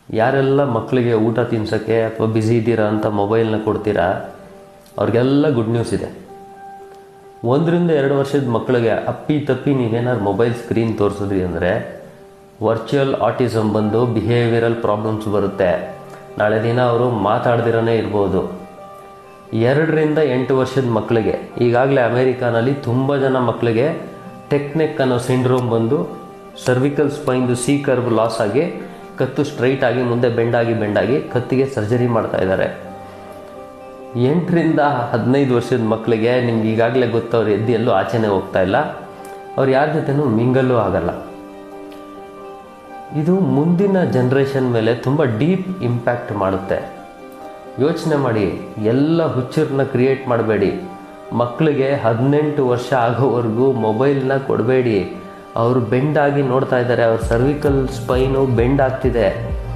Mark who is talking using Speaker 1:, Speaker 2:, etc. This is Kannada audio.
Speaker 1: ಯಾರೆಲ್ಲ ಮಕ್ಕಳಿಗೆ ಊಟ ತಿನ್ಸೋಕ್ಕೆ ಅಥವಾ ಬ್ಯುಸಿ ಇದ್ದೀರಾ ಅಂತ ಮೊಬೈಲ್ನ ಕೊಡ್ತೀರಾ, ಅವ್ರಿಗೆಲ್ಲ ಗುಡ್ ನ್ಯೂಸ್ ಇದೆ. 1-2 ವರ್ಷದ ಮಕ್ಕಳಿಗೆ ಅಪ್ಪಿ ತಪ್ಪಿ ನೀವೇನಾದ್ರು ಮೊಬೈಲ್ ಸ್ಕ್ರೀನ್ ತೋರಿಸಿದ್ರಿ ಅಂದರೆ ವರ್ಚುವಲ್ ಆಟಿಸಮ್ ಬಂದು ಬಿಹೇವಿಯರಲ್ ಪ್ರಾಬ್ಲಮ್ಸ್ ಬರುತ್ತೆ. ನಾಳೆ ದಿನ ಅವರು ಮಾತಾಡ್ದಿರನೇ ಇರ್ಬೋದು. 2-8 ವರ್ಷದ ಮಕ್ಕಳಿಗೆ ಈಗಾಗಲೇ ಅಮೇರಿಕಾನಲ್ಲಿ ತುಂಬ ಜನ ಮಕ್ಕಳಿಗೆ ಟೆಕ್ನೆಕ್ ಅನ್ನೋ ಸಿಂಡ್ರೋಮ್ ಬಂದು ಸರ್ವಿಕಲ್ ಸ್ಪೈನ್ದು ಸಿ ಕರ್ವ್ ಲಾಸ್ ಆಗಿ ಕತ್ತು ಸ್ಟ್ರೈಟ್ ಆಗಿ ಮುಂದೆ ಬೆಂಡಾಗಿ ಕತ್ತಿಗೆ ಸರ್ಜರಿ ಮಾಡ್ತಾ ಇದ್ದಾರೆ. 8-15 ವರ್ಷದ ಮಕ್ಕಳಿಗೆ ನಿಮ್ಗೆ ಈಗಾಗಲೇ ಗೊತ್ತವ್ರು ಎದ್ದು ಎಲ್ಲೂ ಆಚೆನೇ ಹೋಗ್ತಾ ಇಲ್ಲ, ಅವ್ರು ಯಾರ ಜೊತೆನೂ ಮಿಂಗಲ್ಲೂ ಆಗಲ್ಲ. ಇದು ಮುಂದಿನ ಜನ್ರೇಷನ್ ಮೇಲೆ ತುಂಬ ಡೀಪ್ ಇಂಪ್ಯಾಕ್ಟ್ ಮಾಡುತ್ತೆ. ಯೋಚನೆ ಮಾಡಿ, ಎಲ್ಲ ಹುಚ್ಚರನ್ನ ಕ್ರಿಯೇಟ್ ಮಾಡಬೇಡಿ. ಮಕ್ಕಳಿಗೆ 18 ವರ್ಷ ಆಗೋವರೆಗೂ ಮೊಬೈಲ್ನ ಕೊಡಬೇಡಿ. ಅವರು ಬೆಂಡಾಗಿ ನೋಡ್ತಾ ಇದ್ದಾರೆ, ಅವ್ರ ಸರ್ವಿಕಲ್ ಸ್ಪೈನು ಬೆಂಡ್ ಆಗ್ತಿದೆ.